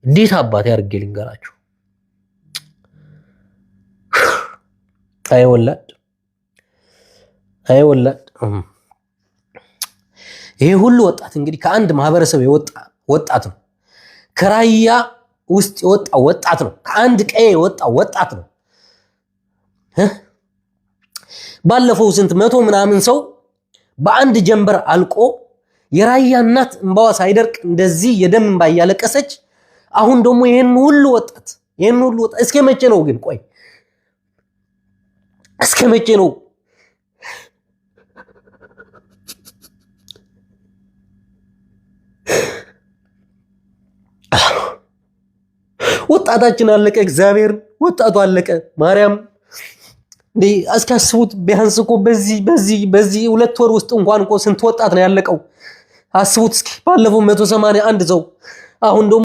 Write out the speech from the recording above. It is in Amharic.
እንዴት አባቴ አድርጌ ልንገራችሁ? አይወላድ ይሄ ሁሉ ወጣት እንግዲህ ከአንድ ማህበረሰብ የወጣ ወጣት ነው። ከራያ ውስጥ የወጣ ወጣት ነው። ከአንድ ቀዬ የወጣ ወጣት ነው። ባለፈው ስንት መቶ ምናምን ሰው በአንድ ጀንበር አልቆ የራያ እናት እንባዋ ሳይደርቅ እንደዚህ የደም እንባ እያለቀሰች አሁን ደግሞ ይሄን ሁሉ ወጣት እስከ መቼ ነው ግን? ቆይ እስከ መቼ ነው? ወጣታችን አለቀ። እግዚአብሔር ወጣቱ አለቀ። ማርያም እንዴ አስካስቡት። ቢያንስ እኮ በዚህ 2 ወር ውስጥ እንኳን እኮ ስንት ወጣት ነው ያለቀው? አስቡት እስኪ። ባለፈው 181 ሰው አሁን ደግሞ